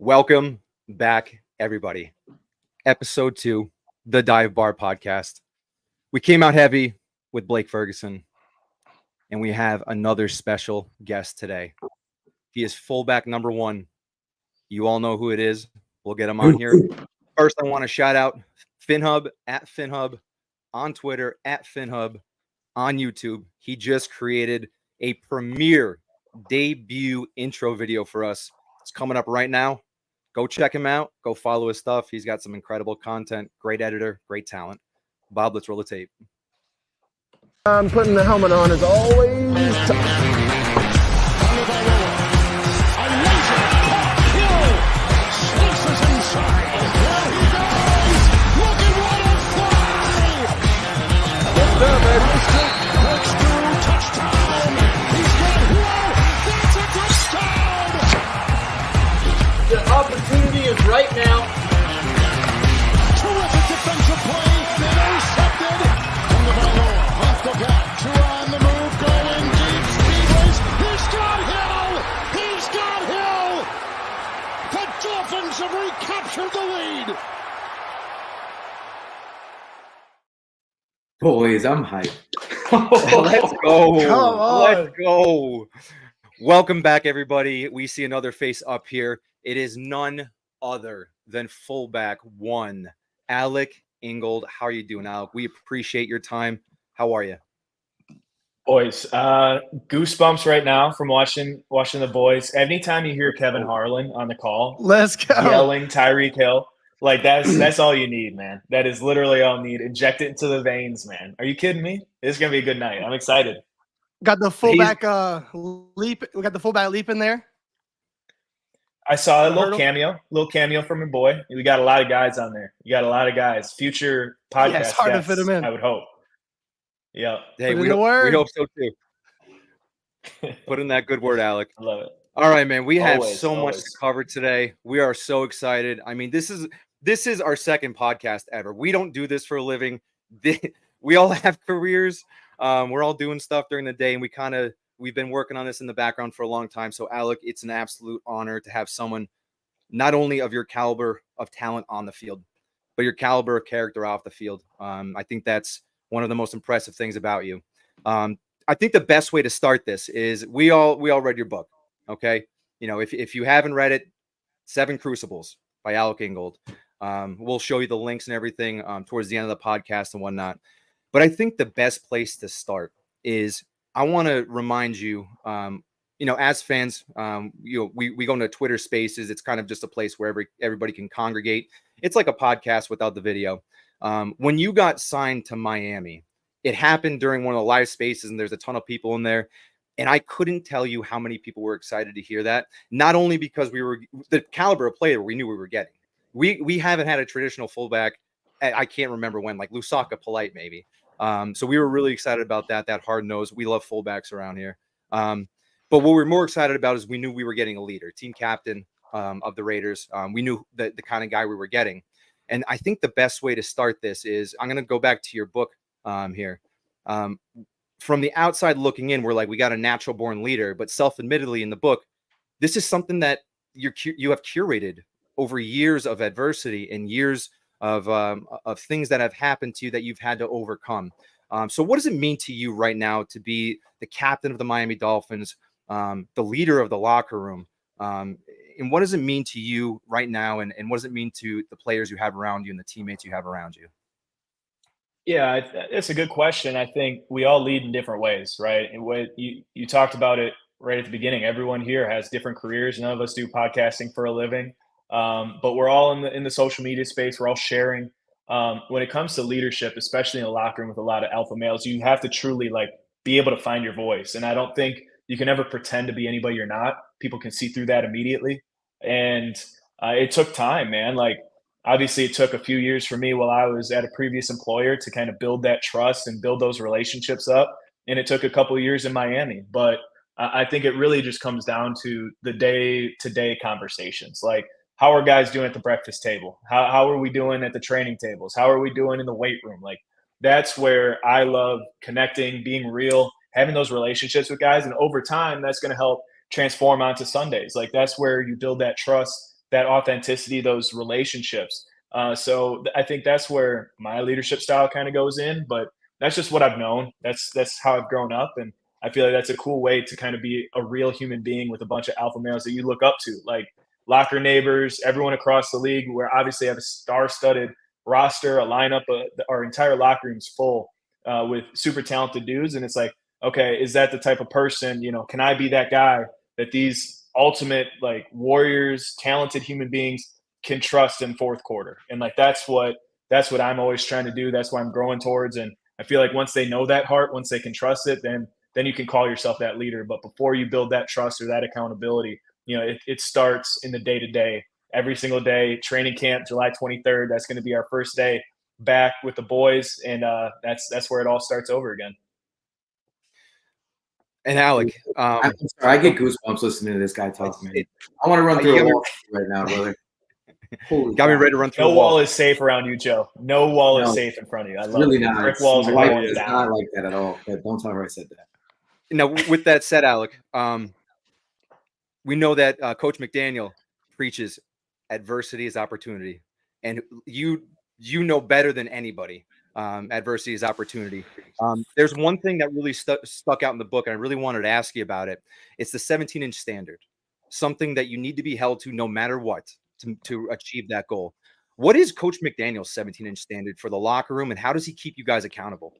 Welcome back, everybody. Episode 2, the Dive Bar Podcast. We came out heavy with Blake Ferguson, and we have another special guest today. He is fullback number 1. You all know who it is. We'll get him on here. First, I want to shout out FinHub at FinHub on Twitter, at FinHub on YouTube. He just created a premiere debut intro video for us. It's coming up right now. Go check him out. Go follow his stuff. He's got some incredible content. Great editor. Great talent. Bob, let's roll the tape. I'm putting the helmet on as always. The opportunity is right now. Terrific defensive play. Intercepted. From the Balboa. Off the block. Two on the move. Going deep. Speedways. He's got Hill. He's got Hill. The Dolphins have recaptured the lead. Boys, I'm hyped. Let's go. Come on. Let's go. Welcome back, everybody. We see another face up here. It is none other than fullback 1, Alec Ingold. How are you doing, Alec? We appreciate your time. How are you? Boys, goosebumps right now from watching the boys. Anytime you hear Kevin Harlan on the call, Let's go. yelling Tyreek Hill, like that's all you need, man. That is literally all you need. Inject it into the veins, man. Are you kidding me? It's gonna be a good night. I'm excited. Got the fullback leap. We got the fullback leap in there. I saw a little cameo from your boy. We got a lot of guys on there. You got a lot of guys. Future podcast it's hard to guests, fit 'em in. I would hope. Yeah, Hey, Put in we the word. hope so too. Put in that good word, Alec. I love it. All right, man. We have Always, so much to always. cover today. We are so excited. I mean, this is our second podcast ever. We don't do this for a living. We all have careers. We're all doing stuff during the day, and we've been working on this in the background for a long time. So, Alec, it's an absolute honor to have someone not only of your caliber of talent on the field, but your caliber of character off the field. I think that's one of the most impressive things about you. I think the best way to start this is we all read your book. Okay. You know, if you haven't read it, 7 Crucibles by Alec Ingold. We'll show you the links and everything towards the end of the podcast and whatnot. But I think the best place to start is I want to remind you, as fans, we go into Twitter Spaces. It's kind of just a place where everybody can congregate. It's like a podcast without the video. When you got signed to Miami, it happened during one of the live spaces, and there's a ton of people in there. And I couldn't tell you how many people were excited to hear that. Not only because we were the caliber of player we knew we were getting. We haven't had a traditional fullback. I can't remember when, like Lusaka Polite maybe. So we were really excited about that hard nose. We love fullbacks around here. But what we're more excited about is we knew we were getting a leader, team captain of the Raiders. We knew the kind of guy we were getting. And I think the best way to start this is I'm going to go back to your book here. From the outside looking in, we're like, we got a natural born leader, but self-admittedly in the book, this is something that you have curated over years of adversity and years of things that have happened to you that you've had to overcome. So what does it mean to you right now to be the captain of the Miami Dolphins, the leader of the locker room? And what does it mean to you right now? And what does it mean to the players you have around you and the teammates you have around you? Yeah, it's a good question. I think we all lead in different ways, right? And what you talked about it right at the beginning. Everyone here has different careers. None of us do podcasting for a living, but we're all in the social media space. We're all sharing. When it comes to leadership, especially in the locker room with a lot of alpha males, you have to truly be able to find your voice. And I don't think you can ever pretend to be anybody you're not. People can see through that immediately. And it took time, man. Obviously, it took a few years for me while I was at a previous employer to kind of build that trust and build those relationships up. And it took a couple of years in Miami. But I think it really just comes down to the day-to-day conversations. How are guys doing at the breakfast table? How are we doing at the training tables? How are we doing in the weight room? That's where I love connecting, being real, having those relationships with guys. And over time, that's going to help transform onto Sundays. That's where you build that trust that authenticity, those relationships. So I think that's where my leadership style kind of goes in, but that's just what I've known. That's how I've grown up, and I feel like that's a cool way to kind of be a real human being with a bunch of alpha males that you look up to, like locker neighbors, everyone across the league. We're obviously have a star-studded roster, a lineup. Our entire locker room's full with super talented dudes, and it's like, okay, is that the type of person? Can I be that guy that these ultimate like warriors, talented human beings can trust in fourth quarter? And like that's what I'm always trying to do. That's what I'm growing towards. And I feel like once they know that heart, once they can trust it, then you can call yourself that leader. But before you build that trust or that accountability, it starts in the day-to-day, every single day. Training camp, July 23rd, that's going to be our first day back with the boys, and that's where it all starts over again. And Alec, I'm sorry, I get goosebumps listening to this guy talk, man. I want to run through a wall right now, brother. Holy got me ready to run through no a wall. wall is safe around you, Joe. No wall is safe in front of you. I love really it. not. Brick walls are going down. Not like that at all. But don't tell her I said that. Now, with that said, Alec, we know that Coach McDaniel preaches adversity is opportunity, and you know better than anybody. Adversity is opportunity. There's one thing that really stuck out in the book, and I really wanted to ask you about it. It's the 17-inch standard, something that you need to be held to no matter what to achieve that goal. What is Coach McDaniel's 17-inch standard for the locker room, and how does he keep you guys accountable?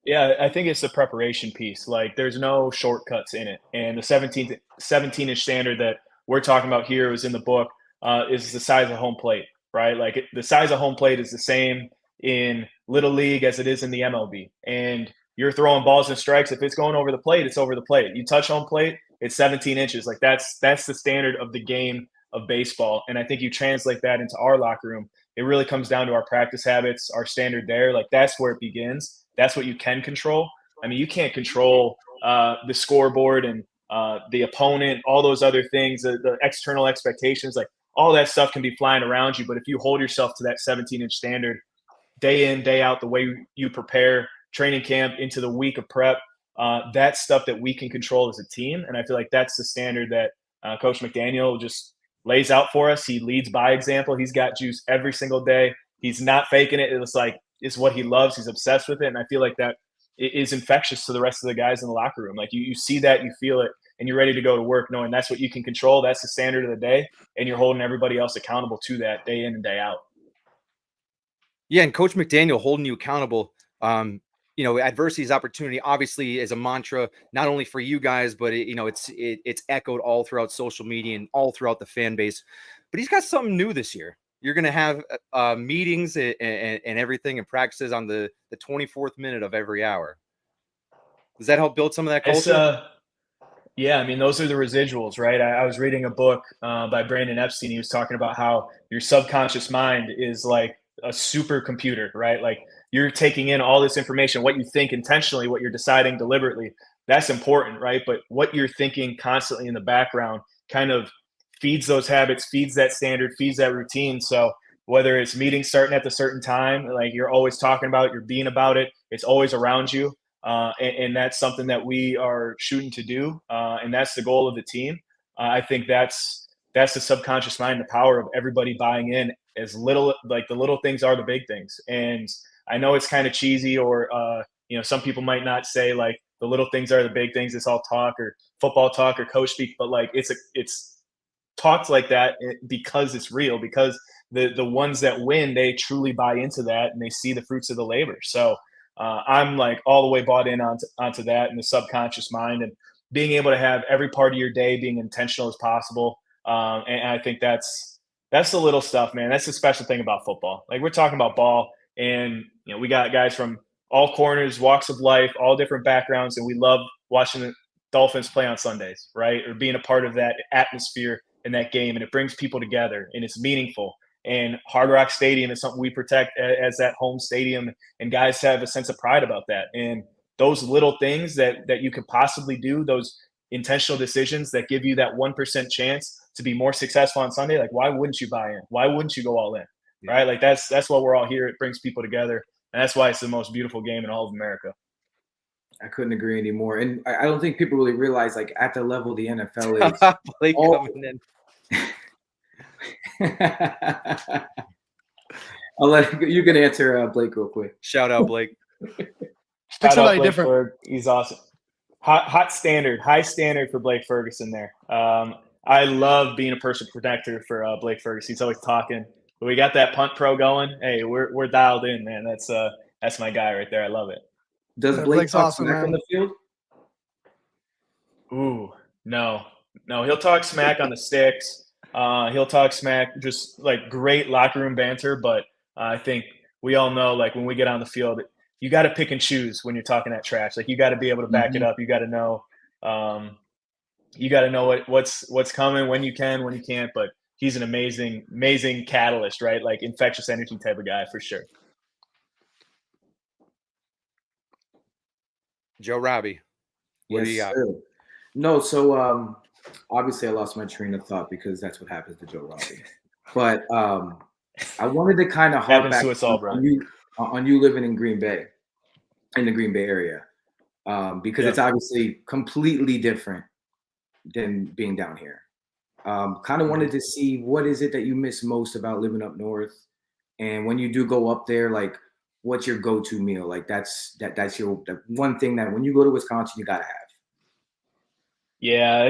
Yeah, I think it's the preparation piece. Like, there's no shortcuts in it. And the 17-inch standard that we're talking about here was in the book is the size of home plate, right? Like, the size of home plate is the same in Little League as it is in the MLB. And you're throwing balls and strikes. If it's going over the plate, it's over the plate. You touch home plate, it's 17 inches. Like, that's the standard of the game of baseball. And I think you translate that into our locker room. It really comes down to our practice habits, our standard there. Like, that's where it begins. That's what you can control. I mean, you can't control the scoreboard and the opponent, all those other things, the external expectations, like all that stuff can be flying around you. But if you hold yourself to that 17-inch standard day in, day out, the way you prepare training camp into the week of prep, that's stuff that we can control as a team. And I feel like that's the standard that Coach McDaniel just lays out for us. He leads by example. He's got juice every single day. He's not faking it. It's like, it's what he loves. He's obsessed with it. And I feel like that is infectious to the rest of the guys in the locker room. Like you see that, you feel it, and you're ready to go to work knowing that's what you can control. That's the standard of the day. And you're holding everybody else accountable to that day in and day out. Yeah. And Coach McDaniel holding you accountable. Adversity is opportunity, obviously, is a mantra, not only for you guys, but it's echoed all throughout social media and all throughout the fan base. But he's got something new this year. You're going to have meetings and everything and practices on the 24th minute of every hour. Does that help build some of that culture? Yeah, I mean, those are the residuals, right? I was reading a book by Brandon Epstein. He was talking about how your subconscious mind is like a supercomputer, right? Like you're taking in all this information, what you think intentionally, what you're deciding deliberately. That's important, right? But what you're thinking constantly in the background kind of feeds those habits, feeds that standard, feeds that routine. So whether it's meetings starting at the certain time, like you're always talking about it, you're being about it, it's always around you. And that's something that we are shooting to do. And that's the goal of the team. I think that's the subconscious mind, the power of everybody buying in. As little, like the little things are the big things. And I know it's kind of cheesy, or some people might not say like the little things are the big things. It's all talk or football talk or coach speak, but like it's talked like that because it's real, because the ones that win, they truly buy into that and they see the fruits of the labor. So I'm like all the way bought in onto that and the subconscious mind, and being able to have every part of your day being intentional as possible. And I think that's the little stuff, man. That's the special thing about football. Like we're talking about ball, and we got guys from all corners, walks of life, all different backgrounds, and we love watching the Dolphins play on Sundays, right? Or being a part of that atmosphere in that game, and it brings people together and it's meaningful. And Hard Rock Stadium is something we protect as that home stadium, and guys have a sense of pride about that. And those little things that you could possibly do, those intentional decisions that give you that 1% chance to be more successful on Sunday, like why wouldn't you buy in? Why wouldn't you go all in? Yeah. Right? Like that's why we're all here. It brings people together, and that's why it's the most beautiful game in all of America. I couldn't agree anymore. And I don't think people really realize, like, at the level the NFL is, I'll let you can answer Blake real quick. Shout out, Blake. Shout out somebody Blake different. Ferg. He's awesome. High standard for Blake Ferguson there. I love being a personal protector for Blake Ferguson. He's always talking. But we got that punt pro going. Hey, we're dialed in, man. That's my guy right there. I love it. Does Yeah, Blake Blake's talk awesome, smack man. on the field? Ooh, no. He'll talk smack on the sticks. He'll talk smack, just like great locker room banter. But I think we all know, like when we get on the field, you got to pick and choose when you're talking that trash. Like you got to be able to back it up. You got to know, what's coming, when you can, when you can't. But he's an amazing catalyst, right? Like infectious energy type of guy for sure. Joe Robbie. What do you got? Sir. No, so obviously I lost my train of thought because that's what happens to Joe Robbie. But I wanted to kind of harp Happens back to us all, brother. on you living in Green Bay, in the Green Bay area, because it's obviously completely different than being down here. Kind of wanted to see what is it that you miss most about living up north, and when you do go up there, like what's your go-to meal? Like that's your one thing that when you go to Wisconsin you gotta have. Yeah,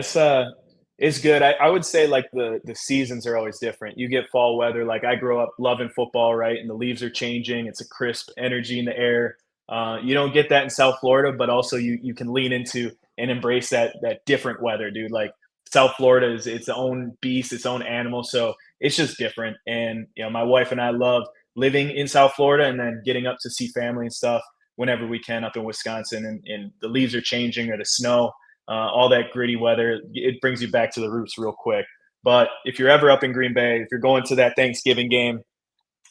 it's good. I would say like the seasons are always different. You get fall weather. Like I grew up loving football, right? And the leaves are changing. It's a crisp energy in the air. You don't get that in South Florida, but also you can lean into and embrace that different weather, dude. Like South Florida is its own beast, its own animal. So it's just different. And my wife and I love living in South Florida and then getting up to see family and stuff whenever we can up in Wisconsin. And the leaves are changing or the snow. All that gritty weather, it brings you back to the roots real quick. But if you're ever up in Green Bay, if you're going to that Thanksgiving game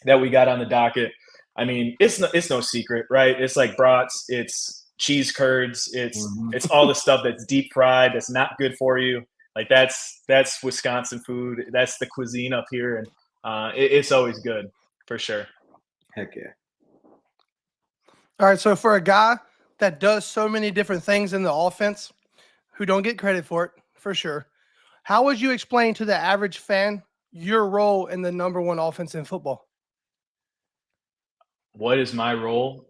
that we got on the docket, I mean, it's no secret, right? It's like brats, it's cheese curds, it's all the stuff that's deep fried, that's not good for you. Like that's Wisconsin food. That's the cuisine up here, and it's always good for sure. Heck yeah. All right, so for a guy that does so many different things in the offense, who don't get credit for it, for sure, how would you explain to the average fan your role in the number one offense in football? What is my role?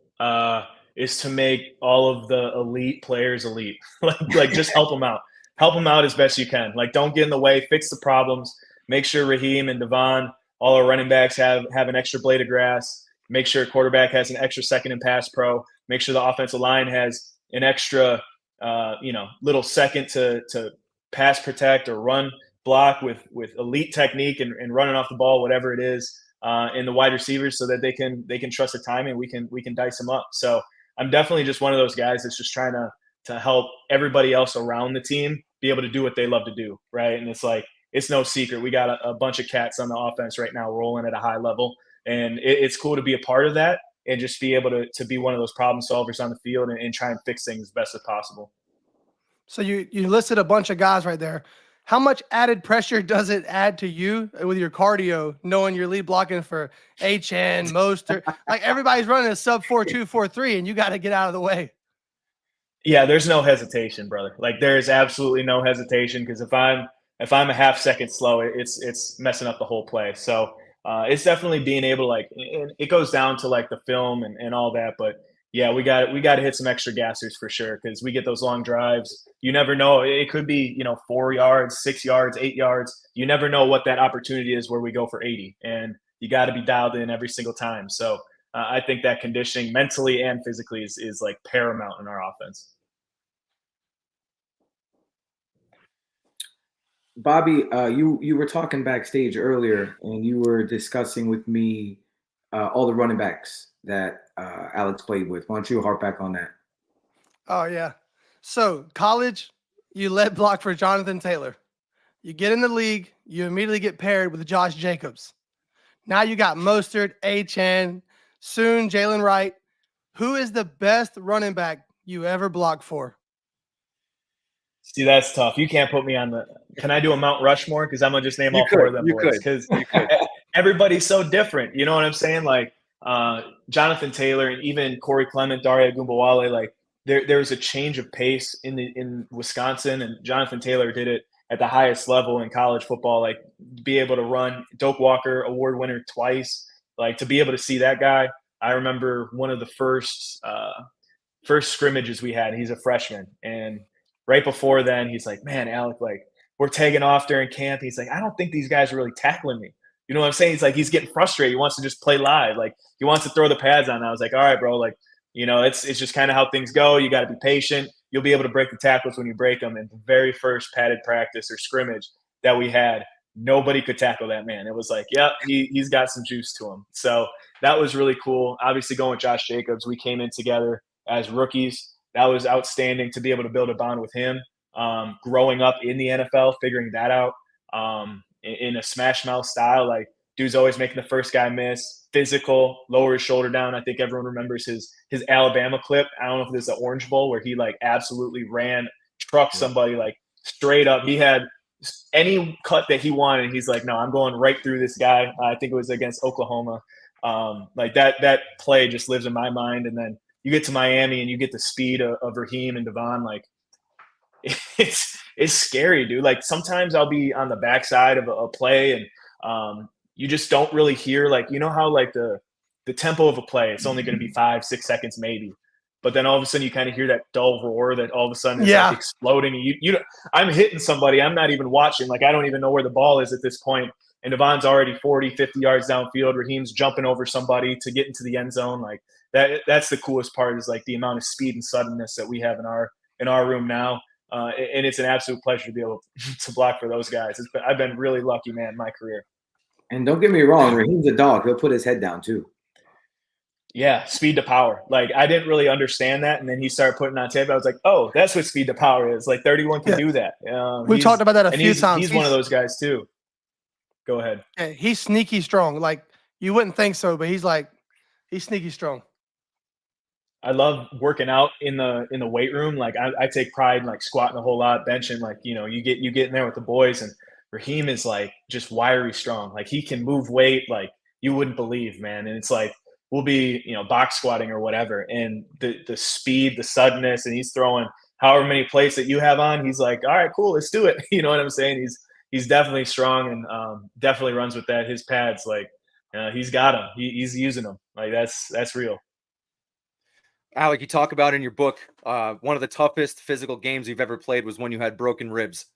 Is to make all of the elite players elite. like just help them out. Help them out as best you can. Like don't get in the way. Fix the problems. Make sure Raheem and Devon, all our running backs have an extra blade of grass. Make sure quarterback has an extra second in pass pro. Make sure the offensive line has an extra little second to pass protect or run block with elite technique and running off the ball, whatever it is, in the wide receivers so that they can trust the timing. We can dice them up. So I'm definitely just one of those guys that's just trying to help everybody else around the team be able to do what they love to do. Right. And it's like, it's no secret. We got a bunch of cats on the offense right now rolling at a high level, and it's cool to be a part of that and just be able to be one of those problem solvers on the field and try and fix things as best as possible. So you listed a bunch of guys right there. How much added pressure does it add to you with your cardio, knowing you're lead blocking for HN, Mostert? Like everybody's running a sub 4.2, 4.3, and you got to get out of the way. Yeah, there's no hesitation, brother. Like there is absolutely no hesitation because if I'm a half second slow, it's messing up the whole play. So it's definitely being able to like, and it goes down to like the film and all that. But yeah, we got to hit some extra gassers for sure because we get those long drives. You never know. It could be 4 yards, 6 yards, 8 yards. You never know what that opportunity is where we go for 80, and you got to be dialed in every single time. So I think that conditioning mentally and physically is like paramount in our offense. Bobby, you were talking backstage earlier, and you were discussing with me all the running backs that Alex played with. Why don't you harp back on that? Oh, yeah. So college, you led block for Jonathan Taylor. You get in the league, you immediately get paired with Josh Jacobs. Now you got Mostert, HN, soon Jalen Wright. Who is the best running back you ever blocked for? See, that's tough. You can't put me on the – can I do a Mount Rushmore? Because I'm going to just name all four of them boys. Because everybody's so different. You know what I'm saying? Like Jonathan Taylor and even Corey Clement, Daria Gumbawale, like there's a change of pace in Wisconsin, and Jonathan Taylor did it at the highest level in college football, like be able to run. Doak Walker award winner twice. Like to be able to see that guy. I remember one of the first scrimmages we had. He's a freshman, and right before then, he's like, "Man, Alec, like we're tagging off during camp." He's like, "I don't think these guys are really tackling me." You know what I'm saying? He's like, he's getting frustrated. He wants to just play live. Like he wants to throw the pads on. I was like, "All right, bro. Like, you know, it's just kind of how things go. You got to be patient. You'll be able to break the tackles when you break them." And the very first padded practice or scrimmage that we had, nobody could tackle that man. It was like, yep, he's got some juice to him. So that was really cool. Obviously, going with Josh Jacobs, we came in together as rookies. That was outstanding to be able to build a bond with him. Growing up in the NFL, figuring that out in a smash mouth style, like dude's always making the first guy miss, physical, lower his shoulder down. I think everyone remembers his Alabama clip. I don't know if this is the Orange Bowl where he like absolutely trucked somebody like straight up. He had any cut that he wanted. He's like, no, I'm going right through this guy. I think it was against Oklahoma. Like that play just lives in my mind. And then you get to Miami and you get the speed of Raheem and Devon. Like it's scary, dude. Like sometimes I'll be on the backside of a play and you just don't really hear, like, you know how like the tempo of a play, it's only going to be 5-6 seconds maybe. But then all of a sudden you kind of hear that dull roar that all of a sudden is like exploding. And I'm hitting somebody. I'm not even watching. Like I don't even know where the ball is at this point. And Devon's already 40, 50 yards downfield. Raheem's jumping over somebody to get into the end zone. Like that's the coolest part, is like the amount of speed and suddenness that we have in our room now. And it's an absolute pleasure to be able to block for those guys. I've been really lucky, man, in my career. And don't get me wrong, Raheem's a dog. He'll put his head down too. Yeah, speed to power. Like I didn't really understand that, and then he started putting on tape. I was like, "Oh, that's what speed to power is." Like 31 can do that. We've talked about that a few times. He's one of those guys too. Go ahead. Yeah, he's sneaky strong. Like you wouldn't think so, but he's sneaky strong. I love working out in the weight room. Like I take pride in like squatting a whole lot, benching. Like you get in there with the boys, and Raheem is like just wiry strong. Like he can move weight like you wouldn't believe, man. And it's like we'll be box squatting or whatever, and the speed, the suddenness, and he's throwing however many plates that you have on. He's like, all right, cool, let's do it. You know what I'm saying? He's definitely strong and definitely runs with that. His pads, like he's got them. He's using them. Like that's real. Alec, you talk about in your book, one of the toughest physical games you've ever played was when you had broken ribs.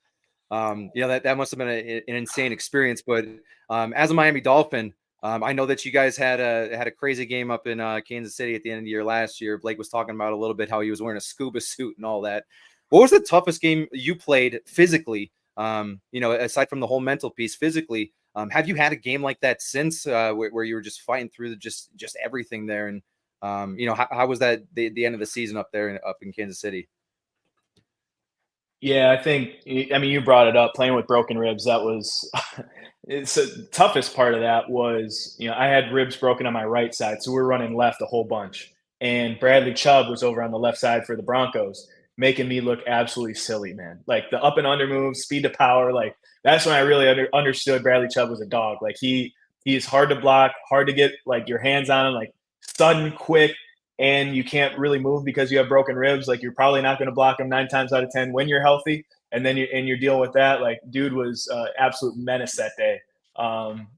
That must have been an insane experience. But as a Miami Dolphin, I know that you guys had a crazy game up in Kansas City at the end of the year last year. Blake was talking about a little bit how he was wearing a scuba suit and all that. What was the toughest game you played physically? Aside from the whole mental piece, physically, have you had a game like that since where you were just fighting through just everything there? And how was that the end of the season up in Kansas City? Yeah, I mean, you brought it up, playing with broken ribs. That was it's the toughest part of that was, I had ribs broken on my right side. So we're running left a whole bunch. And Bradley Chubb was over on the left side for the Broncos, making me look absolutely silly, man. Like the up and under moves, speed to power. Like that's when I really understood Bradley Chubb was a dog. Like he is hard to block, hard to get like your hands on him, like sudden, quick, and you can't really move because you have broken ribs. Like you're probably not going to block him 9 times out of 10 when you're healthy. And then you're dealing with that. Like dude was absolute menace that day on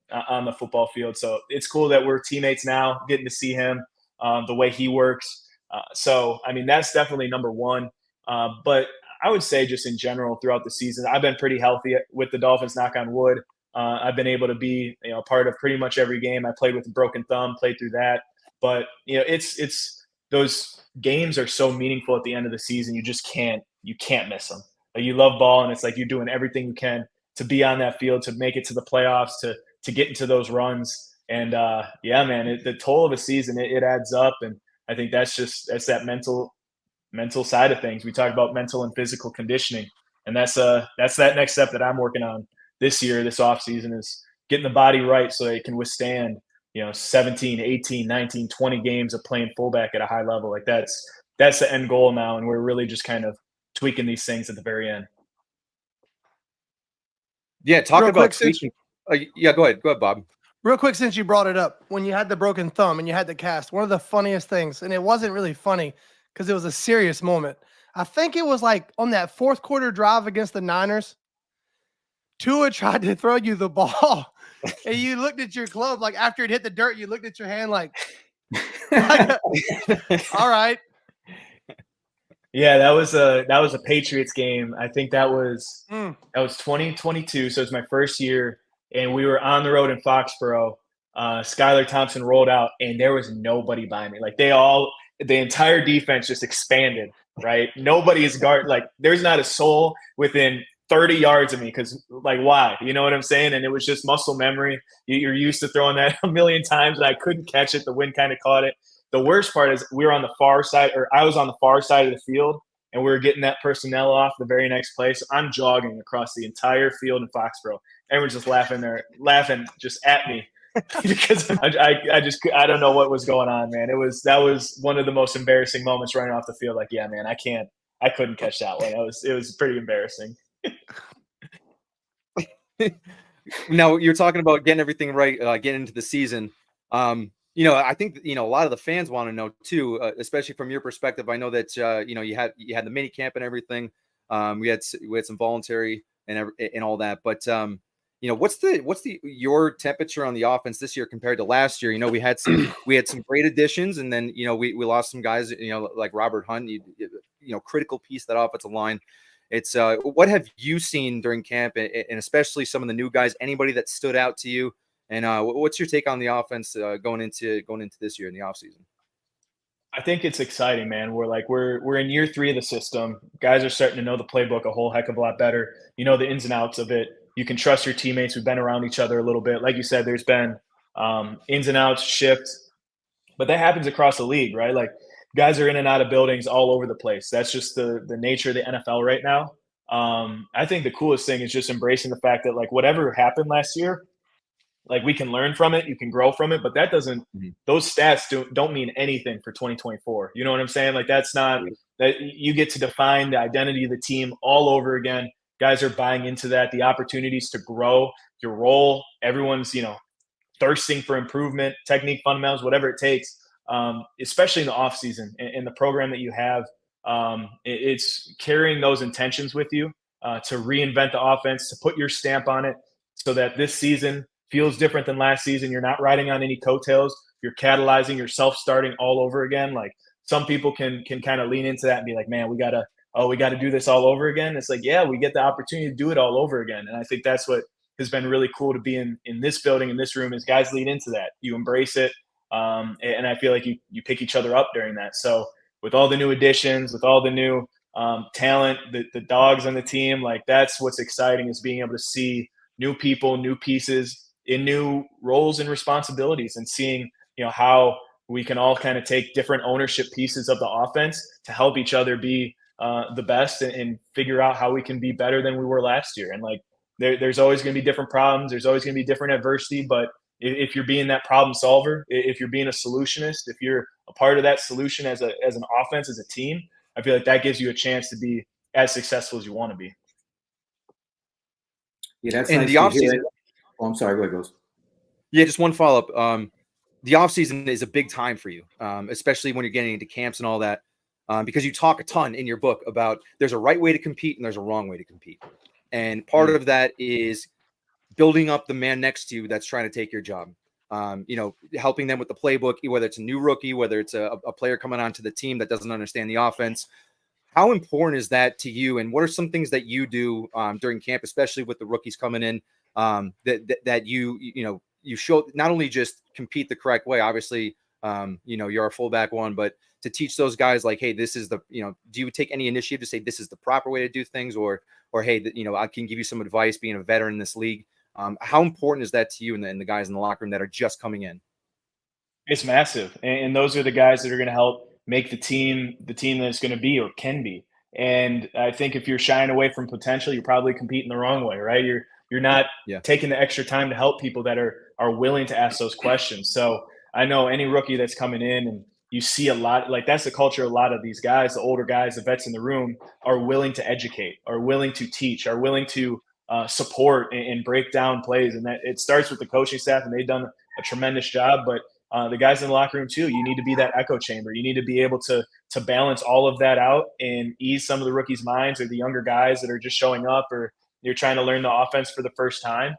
the football field. So it's cool that we're teammates now, getting to see him, the way he works. So, I mean, that's definitely number one. But I would say just in general throughout the season, I've been pretty healthy with the Dolphins, knock on wood. I've been able to be, part of pretty much every game. I played with a broken thumb, played through that. But it's those games are so meaningful at the end of the season. You just can't miss them. Like, you love ball, and it's like you're doing everything you can to be on that field, to make it to the playoffs, to get into those runs. And yeah, man, the toll of a season, it adds up. And I think that's that mental side of things. We talk about mental and physical conditioning, and that's that next step that I'm working on this year, this offseason, is getting the body right so it can withstand 17, 18, 19, 20 games of playing fullback at a high level. Like that's the end goal now. And we're really just kind of tweaking these things at the very end. Yeah. Talking about tweaking. Yeah, go ahead, Bob. Real quick, since you brought it up, when you had the broken thumb and you had the cast, one of the funniest things, and it wasn't really funny because it was a serious moment. I think it was like on that fourth quarter drive against the Niners, Tua tried to throw you the ball, and you looked at your glove like after it hit the dirt. You looked at your hand like all right. Yeah, that was a Patriots game. I think that was 2022. So it was my first year, and we were on the road in Foxborough. Skylar Thompson rolled out, and there was nobody by me. Like the entire defense just expanded. Right, nobody is guard. Like there's not a soul within 30 yards of me because like why? You know what I'm saying? And it was just muscle memory. You're used to throwing that a million times, and I couldn't catch it. The wind kind of caught it. The worst part is we were on the far side, or I was on the far side of the field, and we were getting that personnel off the very next play. So I'm jogging across the entire field in Foxborough. Everyone's just laughing just at me because I don't know what was going on, man. That was one of the most embarrassing moments running off the field. Like, yeah, man, I couldn't catch that one. It was pretty embarrassing. Now you're talking about getting everything right, getting into the season. I think a lot of the fans want to know too, especially from your perspective. I know that you had the mini camp and everything. We had some voluntary and all that, but what's your temperature on the offense this year compared to last year? We had some great additions, and then we lost some guys, like Robert Hunt, critical piece of that offensive line. It's what have you seen during camp, and especially some of the new guys? Anybody that stood out to you? And what's your take on the offense going into this year in the offseason? I think it's exciting, man. We're in year 3 of the system. Guys are starting to know the playbook a whole heck of a lot better. The ins and outs of it. You can trust your teammates. We've been around each other a little bit. Like you said, there's been ins and outs, shifts, but that happens across the league, right? Like guys are in and out of buildings all over the place. That's just the nature of the NFL right now. I think the coolest thing is just embracing the fact that like whatever happened last year, like we can learn from it, you can grow from it, but that doesn't those stats don't mean anything for 2024. You know what I'm saying? Like that's not that you get to define the identity of the team all over again. Guys are buying into that, the opportunities to grow your role. Everyone's, thirsting for improvement, technique, fundamentals, whatever it takes, especially in the offseason and the program that you have. It's carrying those intentions with you to reinvent the offense, to put your stamp on it so that this season feels different than last season. You're not riding on any coattails. You're catalyzing, you're self-starting all over again. Like some people can kind of lean into that and be like, man, we got to do this all over again. It's like, yeah, we get the opportunity to do it all over again. And I think that's what has been really cool to be in this building, in this room, is guys lean into that. You embrace it. And I feel like you pick each other up during that. So with all the new additions, with all the new talent, the dogs on the team, like that's what's exciting, is being able to see new people, new pieces in new roles and responsibilities, and seeing, how we can all kind of take different ownership pieces of the offense to help each other be the best and figure out how we can be better than we were last year. And like, there's always going to be different problems. There's always going to be different adversity, but if you're being that problem solver, if you're being a solutionist, if you're a part of that solution as an offense, as a team, I feel like that gives you a chance to be as successful as you want to be. Yeah, that's and nice the offseason. Oh, I'm sorry. Go ahead, Ghost. Yeah, just one follow-up. The offseason is a big time for you, especially when you're getting into camps and all that, because you talk a ton in your book about there's a right way to compete and there's a wrong way to compete. And part of that is building up the man next to you that's trying to take your job, helping them with the playbook, whether it's a new rookie, whether it's a player coming onto the team that doesn't understand the offense. How important is that to you? And what are some things that you do during camp, especially with the rookies coming in, that you show not only just compete the correct way, obviously, you're a fullback one, but to teach those guys like, hey, this is the, do you take any initiative to say this is the proper way to do things, or hey, I can give you some advice being a veteran in this league? How important is that to you and the guys in the locker room that are just coming in? It's massive. And those are the guys that are going to help make the team that it's going to be or can be. And I think if you're shying away from potential, you're probably competing the wrong way, right? You're not taking the extra time to help people that are willing to ask those questions. So I know any rookie that's coming in, and you see a lot, like that's the culture of a lot of these guys, the older guys, the vets in the room, are willing to educate, are willing to teach, are willing to support and break down plays. And that it starts with the coaching staff, and they've done a tremendous job. But the guys in the locker room too, you need to be that echo chamber. You need to be able to balance all of that out and ease some of the rookies' minds, or the younger guys that are just showing up, or you're trying to learn the offense for the first time.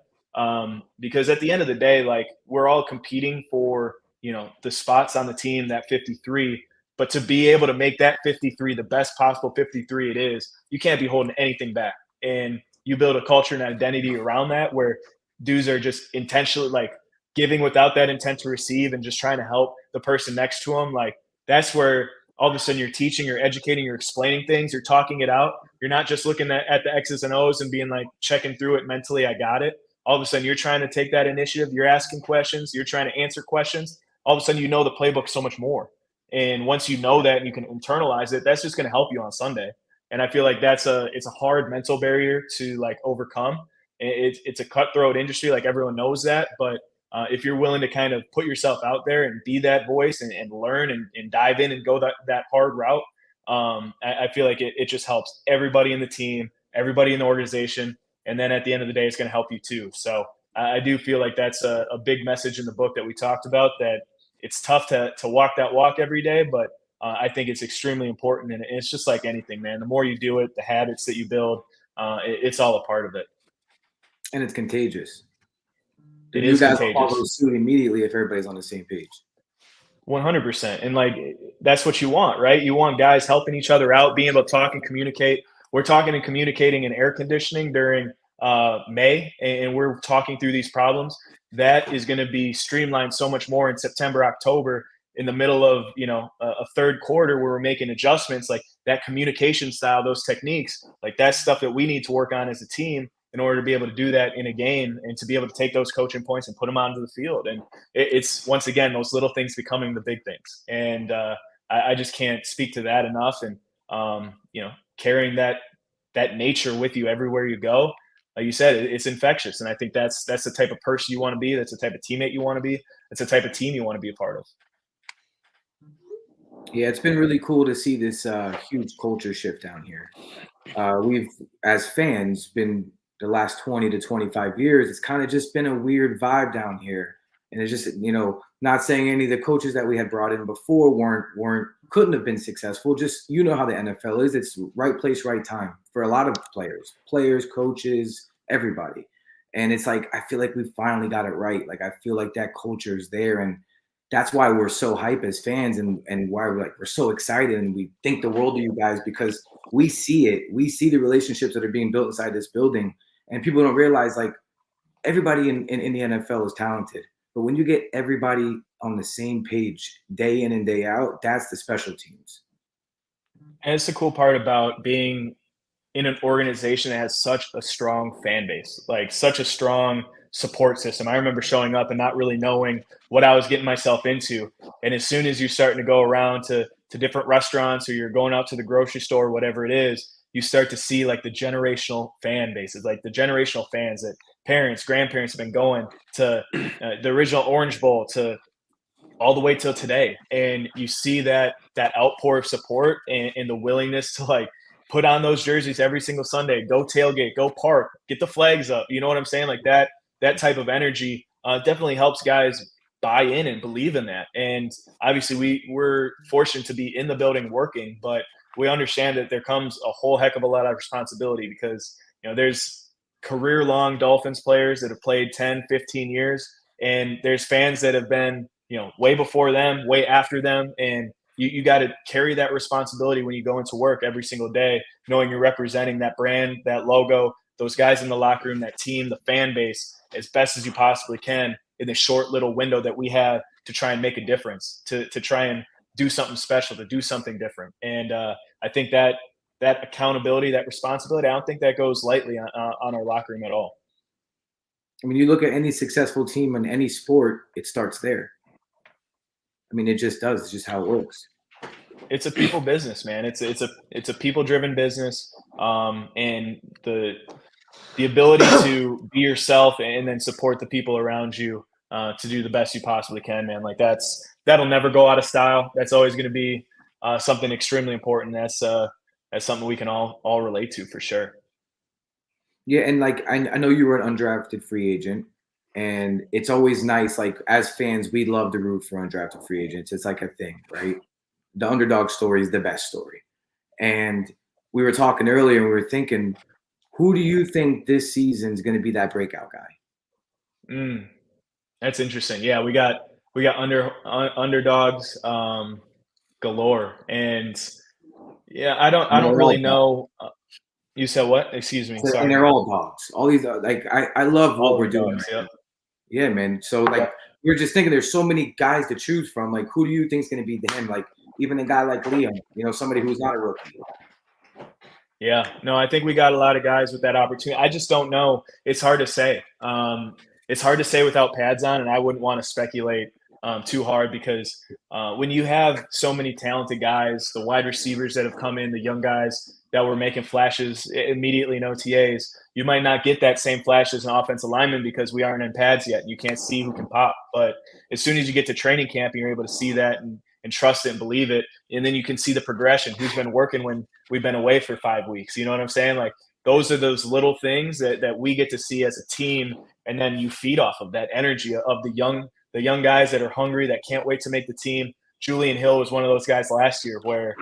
Because at the end of the day, like, we're all competing for, the spots on the team, that 53. But to be able to make that 53 the best possible 53 it is, you can't be holding anything back. And you build a culture and identity around that where dudes are just intentionally like giving without that intent to receive and just trying to help the person next to them. Like, that's where all of a sudden you're teaching, you're educating, you're explaining things, you're talking it out. You're not just looking at the X's and O's and being like checking through it mentally, I got it. All of a sudden you're trying to take that initiative, you're asking questions, you're trying to answer questions. All of a sudden the playbook so much more. And once you know that and you can internalize it, that's just going to help you on Sunday. And I feel like it's a hard mental barrier to like overcome. It's a cutthroat industry, like everyone knows that. But if you're willing to kind of put yourself out there and be that voice and learn and dive in and go that hard route, I feel like it just helps everybody in the team, everybody in the organization. And then at the end of the day, it's going to help you too. So I do feel like that's a big message in the book that we talked about, that it's tough to walk that walk every day, but I think it's extremely important. And it's just like anything, man. The more you do it, the habits that you build, it's all a part of it. And it's contagious. It you is guys contagious. follow suit immediately if everybody's on the same page. 100%. And like, that's what you want, right? You want guys helping each other out, being able to talk and communicate. We're talking and communicating in air conditioning during May, and we're talking through these problems. That is going to be streamlined so much more in September, October, in the middle of, a third quarter where we're making adjustments. Like, that communication style, those techniques, like, that's stuff that we need to work on as a team in order to be able to do that in a game and to be able to take those coaching points and put them onto the field. And it's once again, those little things becoming the big things. And I just can't speak to that enough. And, carrying that nature with you everywhere you go, like you said, it's infectious. And I think that's the type of person you want to be. That's the type of teammate you want to be. That's the type of team you want to be a part of. Yeah, it's been really cool to see this huge culture shift down here. We've, as fans, been the last 20 to 25 years, it's kind of just been a weird vibe down here. And it's just, not saying any of the coaches that we had brought in before couldn't have been successful. Just, how the NFL is. It's right place, right time for a lot of players, coaches, everybody. And it's like, I feel like we finally got it right. Like, I feel like that culture is there. And that's why we're so hype as fans and why we're so excited. And we think the world of you guys, because we see it. We see the relationships that are being built inside this building. And people don't realize, like, everybody in the NFL is talented. But when you get everybody on the same page day in and day out, that's the special teams. And it's the cool part about being in an organization that has such a strong fan base, like such a strong support system. I remember showing up and not really knowing what I was getting myself into. And as soon as you're starting to go around to different restaurants or you're going out to the grocery store, whatever it is, you start to see like the generational fan bases, like the generational fans that parents, grandparents have been going to the original Orange Bowl to all the way till today. And you see that outpour of support and the willingness to like put on those jerseys every single Sunday, go tailgate, go park, get the flags up. You know what I'm saying? Like that type of energy definitely helps guys buy in and believe in that. And obviously we're fortunate to be in the building working, but we understand that there comes a whole heck of a lot of responsibility because, there's career-long Dolphins players that have played 10, 15 years, and there's fans that have been, way before them, way after them, and you got to carry that responsibility when you go into work every single day, knowing you're representing that brand, that logo, those guys in the locker room, that team, the fan base, as best as you possibly can in the short little window that we have to try and make a difference, to try and do something special, to do something different. And I think that accountability, that responsibility, I don't think that goes lightly on our locker room at all. I mean, you look at any successful team in any sport, it starts there. I mean, it just does. It's just how it works. It's a people business, man. It's a people-driven business, and the ability to be yourself and then support the people around you to do the best you possibly can, man. Like that'll never go out of style. That's always going to be something extremely important. That's something we can all relate to for sure. Yeah, and like I know you were an undrafted free agent, and it's always nice. Like as fans, we love to root for undrafted free agents. It's like a thing, right? The underdog story is the best story. And we were talking earlier, and we were thinking, Who do you think this season is going to be that breakout guy? That's interesting. Yeah, we got underdogs galore, and yeah, I don't really know. You said what? Excuse me. Sorry. And they're all dogs. All these I love what we're doing. Dogs, yep. Yeah, man. So we were just thinking there's so many guys to choose from. Like, who do you think is going to be him? Like, even a guy like Liam, somebody who's not a rookie. Yeah, no, I think we got a lot of guys with that opportunity. I just don't know. It's hard to say. It's hard to say without pads on, and I wouldn't want to speculate too hard because when you have so many talented guys, the wide receivers that have come in, the young guys that were making flashes immediately in OTAs, you might not get that same flash as an offensive lineman because we aren't in pads yet. You can't see who can pop. But as soon as you get to training camp, you're able to see that and trust it and believe it. And then you can see the progression, who's been working when we've been away for 5 weeks. You know what I'm saying? Like, those are those little things that we get to see as a team. And then you feed off of that energy of the young guys that are hungry, that can't wait to make the team. Julian Hill was one of those guys last year where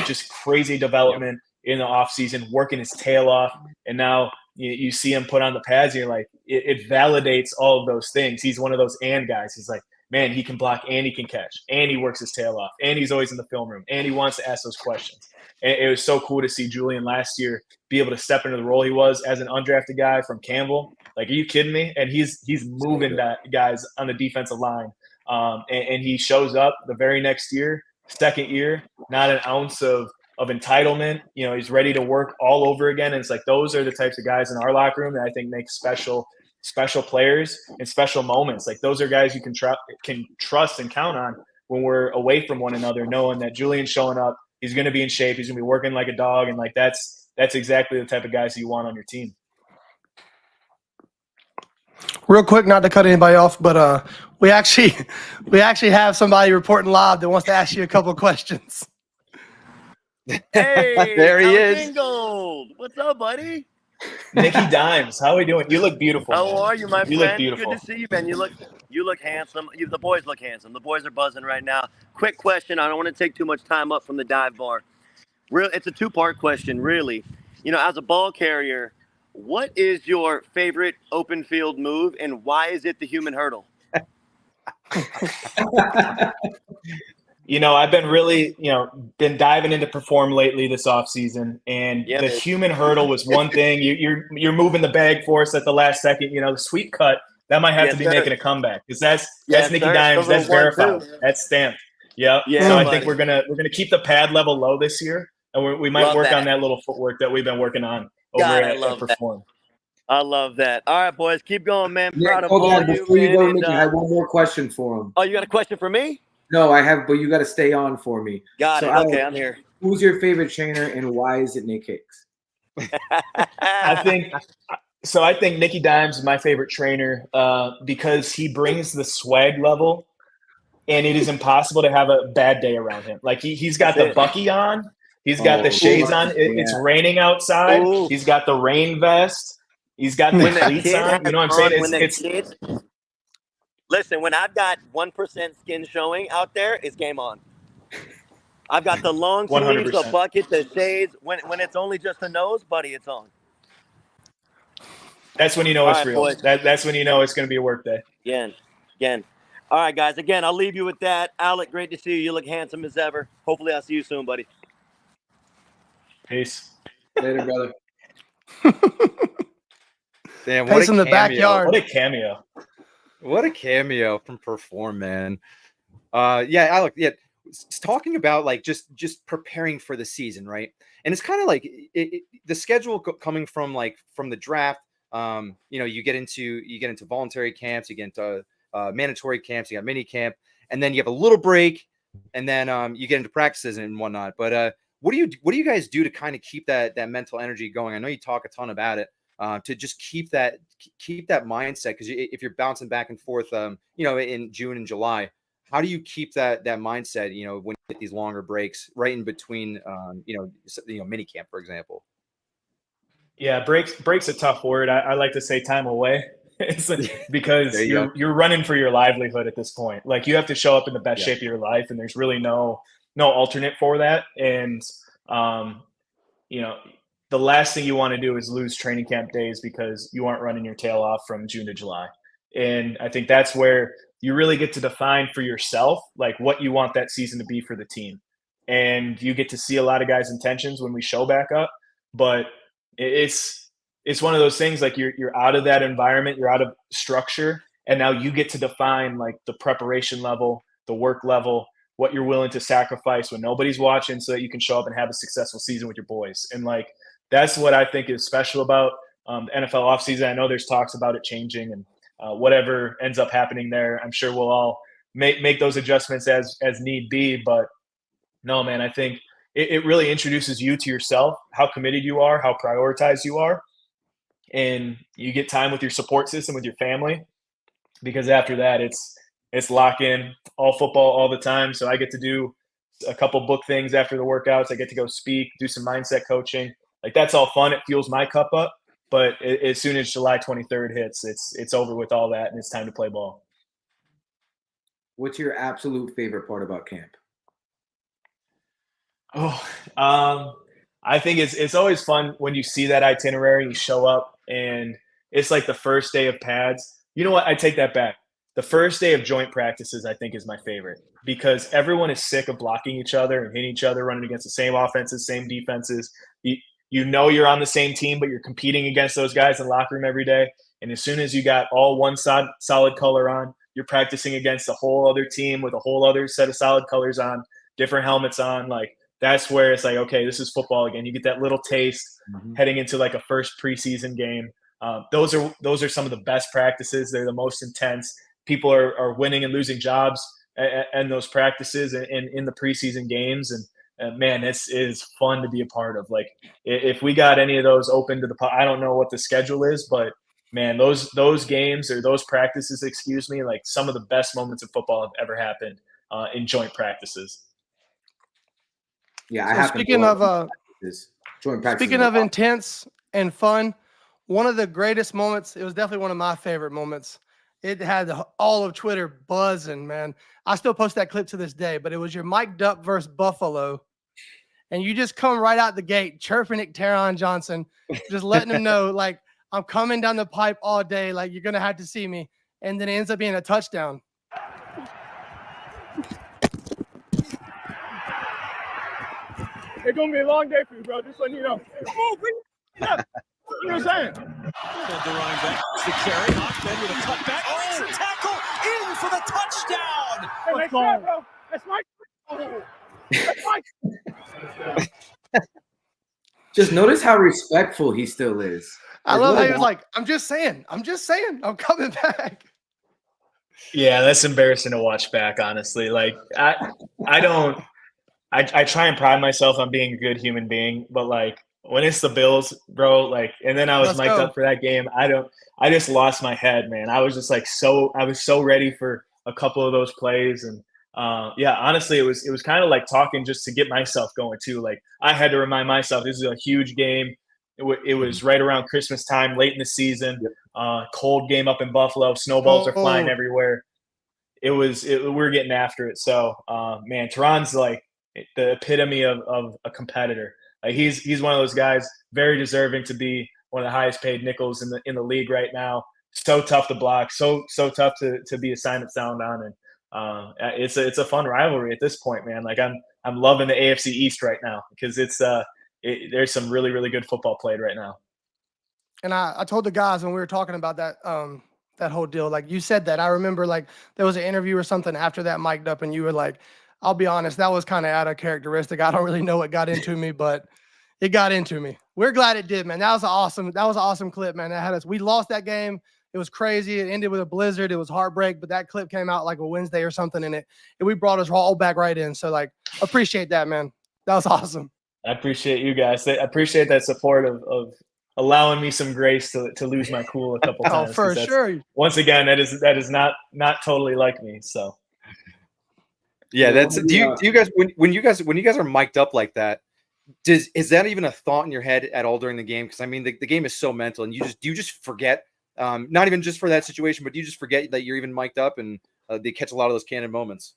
just crazy development in the offseason, working his tail off. And now you see him put on the pads and you're like, it validates all of those things. He's one of those and guys. He's like, man, he can block and he can catch and he works his tail off and he's always in the film room and he wants to ask those questions. And it was so cool to see Julian last year be able to step into the role he was as an undrafted guy from Campbell. Like, are you kidding me? And he's moving that guys on the defensive line. And he shows up the very next year, second year, not an ounce of entitlement. He's ready to work all over again. And it's like, those are the types of guys in our locker room that I think make special players and special moments. Like, those are guys you can trust and count on when we're away from one another, knowing that Julian's showing up, he's going to be in shape, he's going to be working like a dog. And like, that's exactly the type of guys you want on your team. Real quick, not to cut anybody off, but we actually have somebody reporting live that wants to ask you a couple of questions. Hey, there he Alec is. Ingold. What's up, buddy? Nicky Dimes, how are we doing? You look beautiful. How man. are you, my You friend? look beautiful. Good to see you, man. You look handsome. The boys look handsome. The boys are buzzing right now. Quick question. I don't want to take too much time up from the dive bar. It's a two-part question, really. As a ball carrier, what is your favorite open field move, and why is it the human hurdle? I've been really, been diving into Perform lately this offseason, and the human hurdle was one thing. You're moving the bag for us at the last second. The sweep cut, that might have to be making a comeback because that's Nicky Dimes. That's verified. That's stamped. Yep. Yeah, so buddy. I think we're gonna keep the pad level low this year, and we might work on that little footwork that we've been working on over at Perform. I love that. All right, boys, keep going, man. Proud of hold all on, of you, before you man, go, and, Nicky, I have one more question for him. Oh, you got a question for me? No, I have, but you got to stay on for me. Got it. Okay, I'm here. Who's your favorite trainer, and why is it Nick Hicks? I think Nicky Dimes is my favorite trainer because he brings the swag level, and it is impossible to have a bad day around him. Like, he's got the Bucky on, he's got the shades on. It's raining outside. Ooh. He's got the rain vest. He's got the cleats on. You know what I'm saying? Listen, when I've got 1% skin showing out there, it's game on. I've got the long sleeves, the 100%. bucket, the shades. When it's only just the nose, buddy, it's on. That's when you know it's All right, real. boys. That's when you know it's going to be a work day. Again. All right, guys. Again, I'll leave you with that. Alec, great to see you. You look handsome as ever. Hopefully I'll see you soon, buddy. Peace. Later, brother. Damn, what Pace a in the cameo. backyard. What a cameo. What a cameo from Perform, man. Alec, talking about like just preparing for the season, right? And it's kind of like the schedule coming from the draft. You get into voluntary camps, you get into mandatory camps, you got mini camp, and then you have a little break, and then you get into practices and whatnot. But what do you guys do to kind of keep that mental energy going? I know you talk a ton about it. To just keep that mindset, because if you're bouncing back and forth, in June and July, how do you keep that mindset? When you get these longer breaks right in between, mini camp, for example. Yeah, breaks a tough word. I like to say time away. It's because you're running for your livelihood at this point. Like, you have to show up in the best shape of your life, and there's really no alternate for that. And the last thing you want to do is lose training camp days because you aren't running your tail off from June to July. And I think that's where you really get to define for yourself, like what you want that season to be for the team. And you get to see a lot of guys' intentions when we show back up, but it's one of those things, like you're out of that environment, you're out of structure, and now you get to define like the preparation level, the work level, what you're willing to sacrifice when nobody's watching so that you can show up and have a successful season with your boys. And like, that's what I think is special about the NFL offseason. I know there's talks about it changing, and whatever ends up happening there, I'm sure we'll all make those adjustments as need be. But no, man, I think it really introduces you to yourself, how committed you are, how prioritized you are. And you get time with your support system, with your family, because after that, it's lock in, all football all the time. So I get to do a couple book things after the workouts. I get to go speak, do some mindset coaching. Like, that's all fun. It fuels my cup up. But as soon as July 23rd hits, it's over with all that, and it's time to play ball. What's your absolute favorite part about camp? I think it's always fun when you see that itinerary, you show up, and it's like the first day of pads. You know what? I take that back. The first day of joint practices, I think, is my favorite, because everyone is sick of blocking each other and hitting each other, running against the same offenses, same defenses. You know you're on the same team, but you're competing against those guys in the locker room every day. And as soon as you got all one solid color on, you're practicing against a whole other team with a whole other set of solid colors on, different helmets on. Like, that's where it's like, okay, this is football again. You get that little taste heading into like a first preseason game. Those are some of the best practices. They're the most intense. People are winning and losing jobs and those practices and in the preseason games. And man, this is fun to be a part of. Like, if we got any of those open to I don't know what the schedule is, but man, those games or those practices, like some of the best moments of football have ever happened in joint practices. Yeah, so speaking of intense and fun, one of the greatest moments, it was definitely one of my favorite moments. It had all of Twitter buzzing, man. I still post that clip to this day, but it was your mic'd up versus Buffalo. And you just come right out the gate chirping at Taron Johnson, just letting him know, like, I'm coming down the pipe all day. Like, you're going to have to see me. And then it ends up being a touchdown. It's going to be a long day for you, bro. Just letting you know. Move, bring it up. You know what I'm saying? The running back, the carry, Ahmed with a cutback, makes the tackle, in for the touchdown. Hey, nice shot, bro. That's my. That's my. Just notice how respectful he still is. I love how he was like, I'm just saying, I'm coming back. Yeah, that's embarrassing to watch back, honestly. Like, I try and pride myself on being a good human being, but like, when it's the Bills, bro, like, and then I was mic'd up for that game, I just lost my head, man. I was just like, I was so ready for a couple of those plays. And yeah, honestly, it was kind of like talking just to get myself going too. Like, I had to remind myself, this is a huge game. It was right around Christmas time, late in the season, cold game up in Buffalo, snowballs are flying everywhere. We were getting after it. So, man, Teron's like the epitome of a competitor. Like, he's one of those guys, very deserving to be one of the highest paid nickels in the league right now. So tough to block, so tough to be assignment sound on, and it's a fun rivalry at this point, man. Like, I'm loving the AFC East right now because there's some really, really good football played right now. And I told the guys when we were talking about that that whole deal, like you said that, I remember like there was an interview or something after that mic'd up, and you were like, I'll be honest, that was kind of out of characteristic. I don't really know what got into me, but it got into me. We're glad it did, man. That was an awesome clip, man. That had us. We lost that game. It was crazy. It ended with a blizzard. It was heartbreak, but that clip came out like a Wednesday or something, and we brought us all back right in. So like, appreciate that, man. That was awesome. I appreciate you guys. I appreciate that support of allowing me some grace to lose my cool a couple times. Oh, for sure. Once again, that is not totally like me. So. Yeah, do you guys when you guys are mic'd up like that, is that even a thought in your head at all during the game? Because I mean, the game is so mental, and you just forget, not even just for that situation, but you just forget that you're even mic'd up, and they catch a lot of those candid moments.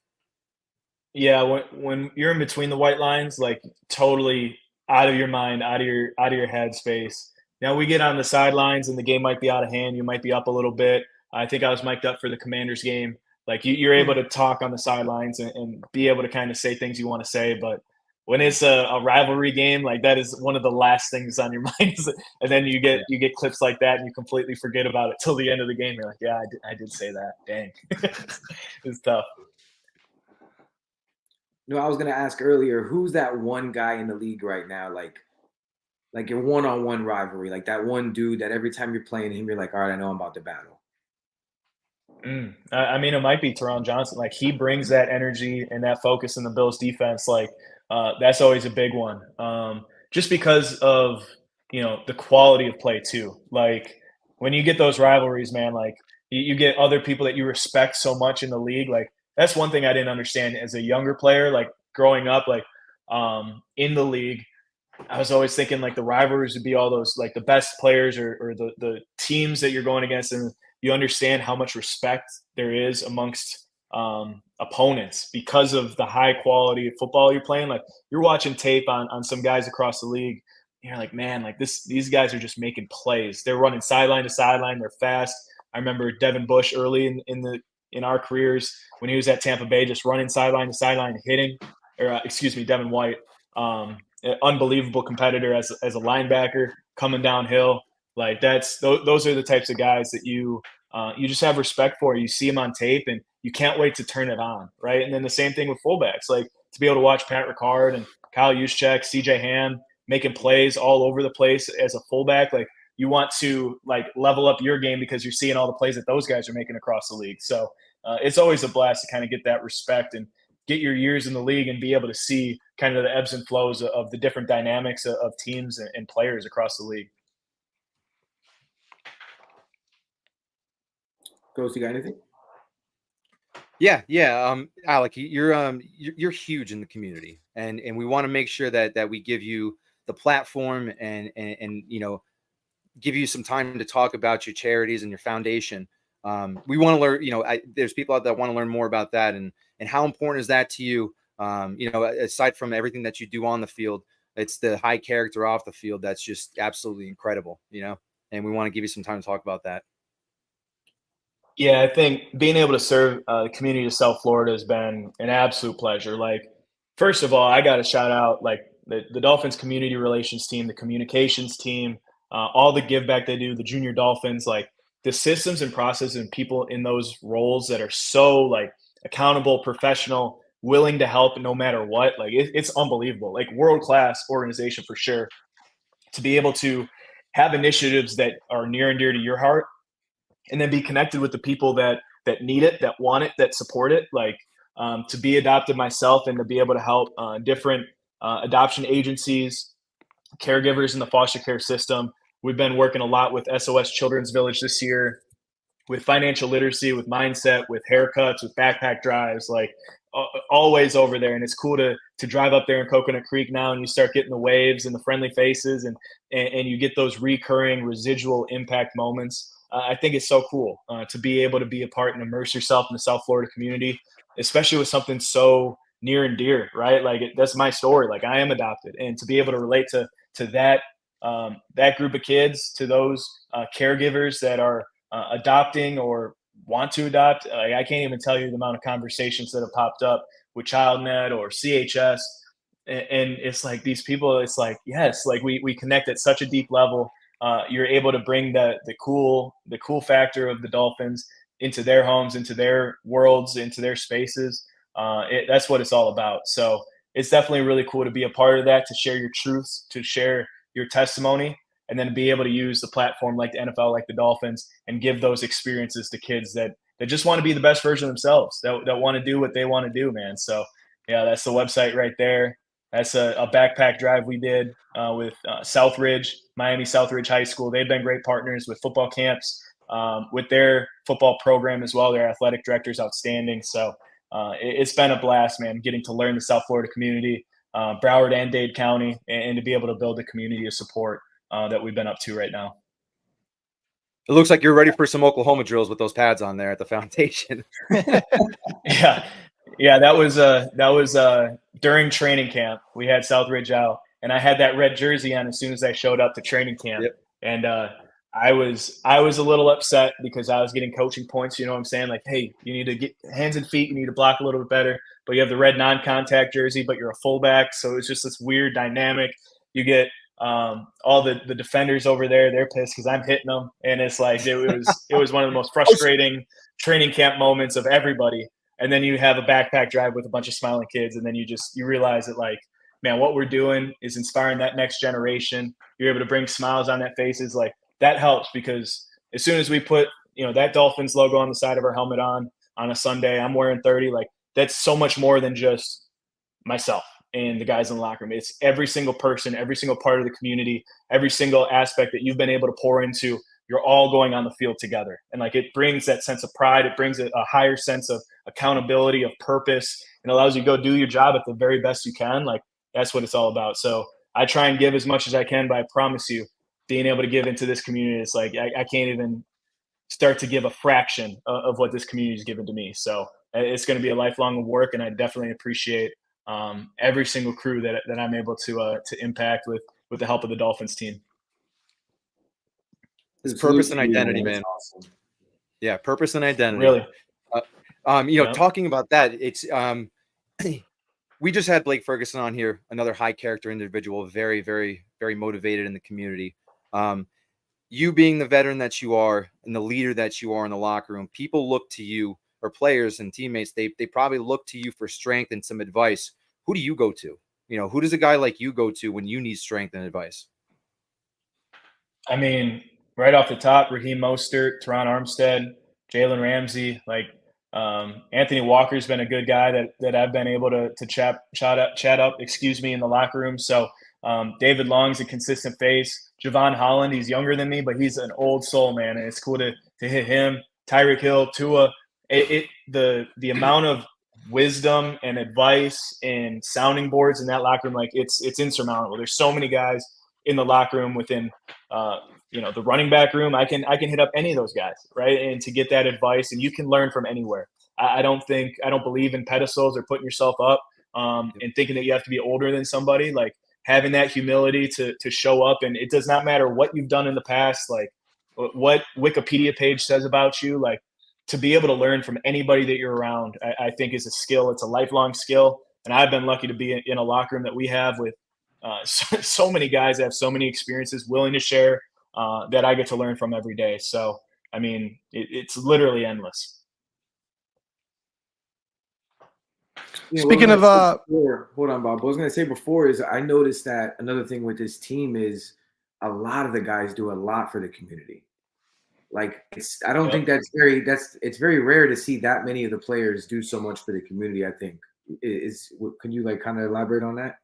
Yeah, when you're in between the white lines, like totally out of your mind, out of your head space. Now we get on the sidelines and the game might be out of hand. You might be up a little bit. I think I was mic'd up for the Commanders game. Like you're able to talk on the sidelines and be able to kind of say things you want to say. But when it's a rivalry game, like that is one of the last things on your mind. And then you get clips like that and you completely forget about it till the end of the game. You're like, yeah, I did say that. Dang. It's tough. No, I was gonna ask earlier, who's that one guy in the league right now, like your one-on-one rivalry, like that one dude that every time you're playing him, you're like, all right, I know I'm about to battle. I mean, it might be Teron Johnson. Like he brings that energy and that focus in the Bills defense. Like that's always a big one. Just because of, the quality of play too. Like when you get those rivalries, man, like you get other people that you respect so much in the league. Like that's one thing I didn't understand as a younger player, like growing up, like in the league. I was always thinking like the rivalries would be all those like the best players or the teams that you're going against, and you understand how much respect there is amongst opponents because of the high quality of football you're playing. Like you're watching tape on some guys across the league, and you're like, man, like these guys are just making plays. They're running sideline to sideline. They're fast. I remember Devin Bush early in our careers when he was at Tampa Bay, just running sideline to sideline, hitting. Or Devin White. Unbelievable competitor as a linebacker coming downhill. Like those are the types of guys that you just have respect for. You see them on tape and you can't wait to turn it on, right? And then the same thing with fullbacks, like to be able to watch Pat Ricard and Kyle Juszczyk, CJ Ham making plays all over the place as a fullback. Like you want to like level up your game because you're seeing all the plays that those guys are making across the league. So it's always a blast to kind of get that respect and get your years in the league and be able to see kind of the ebbs and flows of the different dynamics of teams and players across the league. Ghost, you got anything? Yeah. Alec, you're huge in the community, and we want to make sure that we give you the platform and give you some time to talk about your charities and your foundation. We want to learn, there's people out there that want to learn more about that and how important is that to you? Aside from everything that you do on the field, it's the high character off the field that's just absolutely incredible, and we want to give you some time to talk about that. Yeah, I think being able to serve the community of South Florida has been an absolute pleasure. Like, first of all, I got to shout out like the Dolphins community relations team, the communications team, all the give back they do, the junior Dolphins, like the systems and processes and people in those roles that are so like accountable, professional, willing to help no matter what. Like it's unbelievable, like world-class organization for sure. To be able to have initiatives that are near and dear to your heart and then be connected with the people that need it, that want it, that support it. Like to be adopted myself and to be able to help different adoption agencies, caregivers in the foster care system. We've been working a lot with SOS Children's Village this year, with financial literacy, with mindset, with haircuts, with backpack drives, like always over there. And it's cool to drive up there in Coconut Creek now and you start getting the waves and the friendly faces and you get those recurring residual impact moments. I think it's so cool to be able to be a part and immerse yourself in the South Florida community, especially with something so near and dear, right? Like that's my story. Like I am adopted, and to be able to relate to that group of kids, to those caregivers that are adopting or want to adopt. I can't even tell you the amount of conversations that have popped up with ChildNet or CHS. And it's like these people, it's like, yes, like we connect at such a deep level. You're able to bring the cool factor of the Dolphins into their homes, into their worlds, into their spaces. That's what it's all about. So it's definitely really cool to be a part of that, to share your truths, to share your testimony, and then to be able to use the platform like the NFL, like the Dolphins, and give those experiences to kids that just want to be the best version of themselves, that want to do what they want to do, man. So yeah, that's the website right there. That's a backpack drive we did with Southridge, Miami Southridge High School. They've been great partners with football camps, with their football program as well. Their athletic director's outstanding. So it's been a blast, man, getting to learn the South Florida community, Broward and Dade County, and to be able to build a community of support that we've been up to right now. It looks like you're ready for some Oklahoma drills with those pads on there at the foundation. Yeah, that was during training camp. We had Southridge out, and I had that red jersey on as soon as I showed up to training camp. Yep. And I was a little upset because I was getting coaching points. You know what I'm saying? Like, hey, you need to get hands and feet. You need to block a little bit better. But you have the red non-contact jersey, but you're a fullback. So it's just this weird dynamic. You get all the defenders over there. They're pissed because I'm hitting them. And it's like it was one of the most frustrating training camp moments of everybody. And then you have a backpack drive with a bunch of smiling kids. And then you realize that, like, man, what we're doing is inspiring that next generation. You're able to bring smiles on their faces. Like, that helps, because as soon as we put, that Dolphins logo on the side of our helmet on a Sunday, I'm wearing 30, like, that's so much more than just myself and the guys in the locker room. It's every single person, every single part of the community, every single aspect that you've been able to pour into. You're all going on the field together. And, like, it brings that sense of pride. It brings a higher sense of accountability, of purpose, and allows you to go do your job at the very best you can. Like, that's what it's all about. So I try and give as much as I can, but I promise you, being able to give into this community, it's like I can't even start to give a fraction of what this community has given to me. So it's going to be a lifelong work, and I definitely appreciate every single crew that I'm able to impact with the help of the Dolphins team. It's purpose and identity, man. Awesome. Yeah, purpose and identity. Really. Talking about that, it's we just had Blake Ferguson on here, another high character individual, very, very, very motivated in the community. You being the veteran that you are and the leader that you are in the locker room, people look to you, or players and teammates, they probably look to you for strength and some advice. Who do you go to? Who does a guy like you go to when you need strength and advice? I mean, right off the top, Raheem Mostert, Teron Armstead, Jalen Ramsey, like Anthony Walker's been a good guy that I've been able to chat up, in the locker room. So David Long's a consistent face. Javon Holland, he's younger than me, but he's an old soul, man, and it's cool to hit him. Tyreek Hill, Tua. The amount of wisdom and advice and sounding boards in that locker room, like, it's insurmountable. There's so many guys in the locker room within the running back room. I can hit up any of those guys, right? And to get that advice, and you can learn from anywhere. I don't believe in pedestals or putting yourself up and thinking that you have to be older than somebody. Like, having that humility to show up, and it does not matter what you've done in the past, like what Wikipedia page says about you, like, to be able to learn from anybody that you're around, I think is a skill. It's a lifelong skill. And I've been lucky to be in a locker room that we have with so many guys that have so many experiences willing to share that I get to learn from every day. So, I mean, it's literally endless. Speaking of hold on, Bob. What I was going to say before is I noticed that another thing with this team is a lot of the guys do a lot for the community. Like, I don't think it's very rare to see that many of the players do so much for the community. I think can you, like, kind of elaborate on that?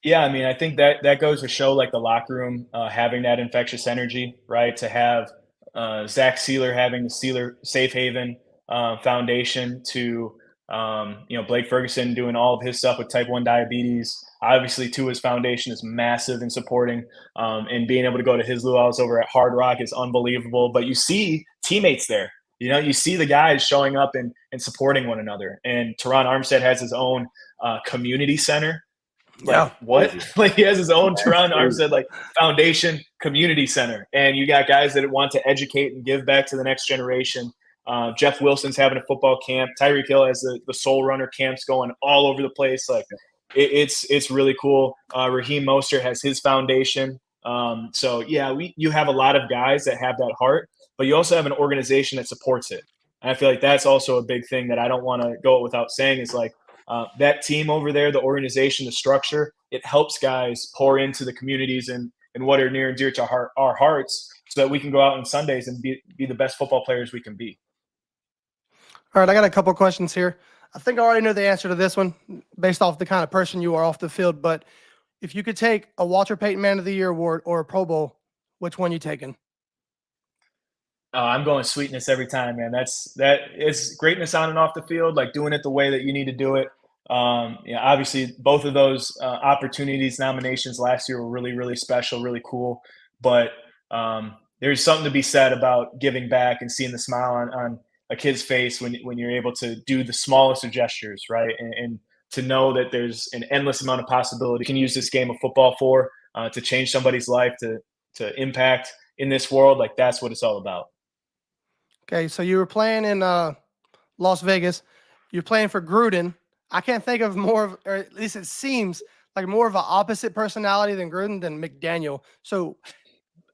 Yeah, I mean, I think that goes to show, like, the locker room having that infectious energy, right? To have Zach Sealer having the Sealer Safe Haven Foundation, to Blake Ferguson doing all of his stuff with type 1 diabetes. Obviously, Tua's foundation is massive in supporting, and being able to go to his luau's over at Hard Rock is unbelievable. But you see teammates there. You see the guys showing up and supporting one another. And Teron Armstead has his own community center. Like, what? Like, he has his own Teron Armstead, like, foundation community center. And you got guys that want to educate and give back to the next generation. Jeff Wilson's having a football camp. Tyreek Hill has the Soul Runner camps going all over the place. Like, it's really cool. Raheem Mostert has his foundation. So yeah, you have a lot of guys that have that heart, but you also have an organization that supports it. And I feel like that's also a big thing that I don't want to go without saying is, like, that team over there, the organization, the structure, it helps guys pour into the communities and what are near and dear to our hearts, so that we can go out on Sundays and be the best football players we can be. All right, I got a couple questions here. I think I already know the answer to this one based off the kind of person you are off the field, but if you could take a Walter Payton Man of the Year award or a Pro Bowl, which one you taking? I'm going sweetness every time, man. It's greatness on and off the field, like doing it the way that you need to do it. Obviously, both of those opportunities, nominations last year were really, really special, really cool. But there's something to be said about giving back and seeing the smile on a kid's face when you're able to do the smallest of gestures, right? And to know that there's an endless amount of possibility. You can use this game of football for to change somebody's life, to impact in this world. Like, that's what it's all about. Okay, so you were playing in Las Vegas. You're playing for Gruden. I can't think of more of, or at least it seems like more of an opposite personality than Gruden than McDaniel. So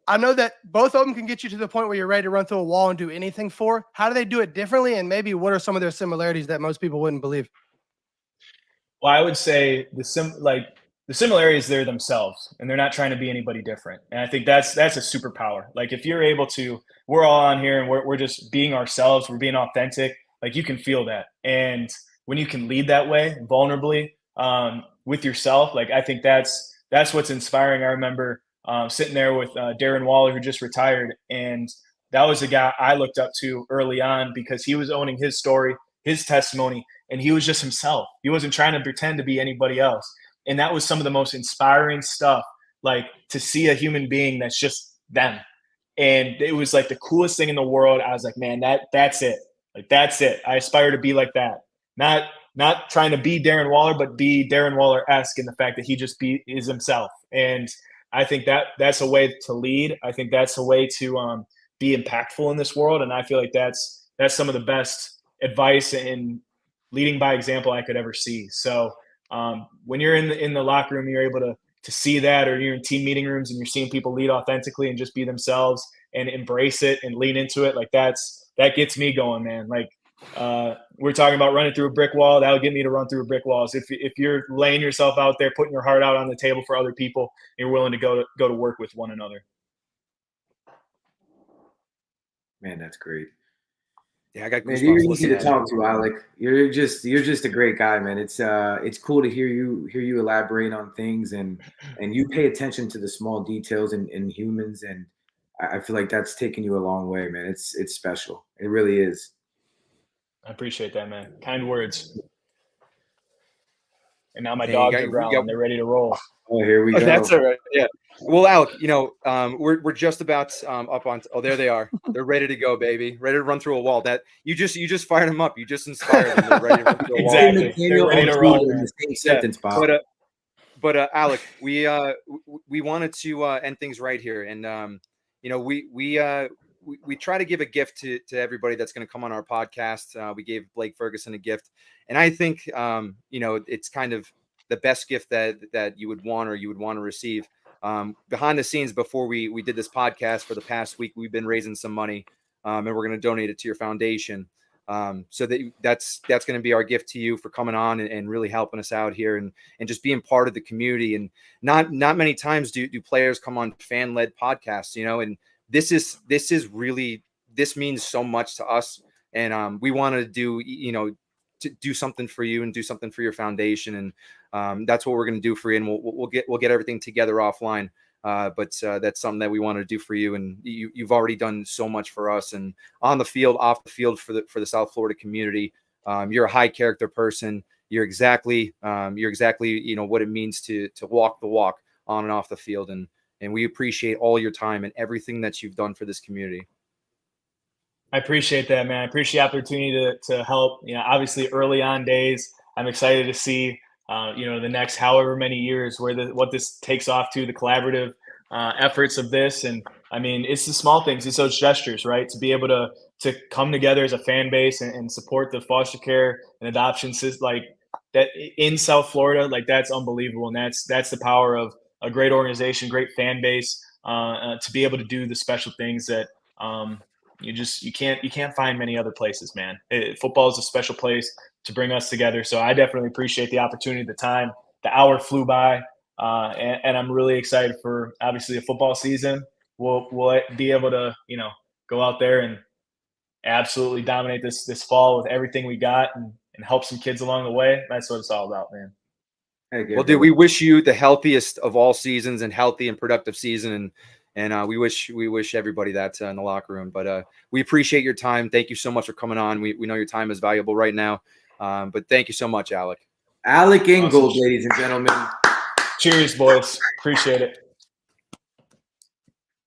I know that both of them can get you to the point where you're ready to run through a wall and do anything for. How do they do it differently? And maybe what are some of their similarities that most people wouldn't believe? Well, I would say the similarities, they're themselves, and they're not trying to be anybody different. And I think that's a superpower. Like, if you're able to, we're all on here and we're just being ourselves, we're being authentic. Like, you can feel that. And when you can lead that way, vulnerably, with yourself, like, I think that's what's inspiring. I remember sitting there with Darren Waller, who just retired, and that was a guy I looked up to early on because he was owning his story, his testimony, and he was just himself. He wasn't trying to pretend to be anybody else. And that was some of the most inspiring stuff, like, to see a human being that's just them. And it was like the coolest thing in the world. I was like, man, that's it. Like, that's it. I aspire to be like that. Not trying to be Darren Waller, but be Darren Waller-esque in the fact that he just is himself. And I think that's a way to lead. I think that's a way to be impactful in this world. And I feel like that's some of the best advice and leading by example I could ever see. So when you're in the locker room, you're able to see that, or you're in team meeting rooms and you're seeing people lead authentically and just be themselves and embrace it and lean into it. Like, that gets me going, man. Like, we're talking about running through a brick wall. That'll get me to run through a brick wall. So if you're laying yourself out there, putting your heart out on the table for other people, you're willing to go to work with one another. Man, that's great. Yeah, I got Man, goosebumps you're easy listening to talk to, Alec. You're just a great guy, man. It's cool to hear you elaborate on things, and you pay attention to the small details in humans, and I feel like that's taken you a long way, man. It's special. It really is. I appreciate that, man. Kind words. And now my Hey, dogs are growling. They're ready to roll. Oh, here we go. That's all right. Yeah. Well, Alec, we're just about up on. Oh, there they are. They're ready to go, baby. Ready to run through a wall. That you just fired them up. You just inspired them. They're ready to run through a wall. Exactly. They're ready to roll in the same sentence, Bob. But Alec, we wanted to end things right here, and we try to give a gift to everybody that's going to come on our podcast. We gave Blake Ferguson a gift, and I think it's kind of the best gift that you would want to receive. Behind the scenes, before we did this podcast for the past week, we've been raising some money, and we're going to donate it to your foundation. So that's going to be our gift to you for coming on and really helping us out here and just being part of the community. And not many times do players come on fan-led podcasts, and this means so much to us. And we want to do something for you and do something for your foundation. And that's what we're going to do for you. And we'll get everything together offline. But that's something that we want to do for you. And you've already done so much for us, and on the field, off the field, for the South Florida community. You're a high character person. You're exactly what it means to walk the walk on and off the field. And we appreciate all your time and everything that you've done for this community. I appreciate that, man. I appreciate the opportunity to help. Obviously early on days, I'm excited to see the next however many years what this takes off to, the collaborative efforts of this. And I mean, it's the small things, it's those gestures, right? To be able to come together as a fan base and support the foster care and adoption system like that in South Florida, like, that's unbelievable. And that's the power of a great organization, great fan base, to be able to do the special things that you can't find many other places, man. Football is a special place to bring us together. So I definitely appreciate the opportunity, the time. The hour flew by, and I'm really excited for, obviously, a football season. We'll be able to go out there and absolutely dominate this fall with everything we got and help some kids along the way. That's what it's all about, man. Well, dude, we wish you the healthiest of all seasons and healthy and productive season. And we wish everybody that in the locker room. But we appreciate your time. Thank you so much for coming on. We know your time is valuable right now. But thank you so much, Alec. Alec Ingold, ladies and gentlemen. Cheers, boys. Appreciate it.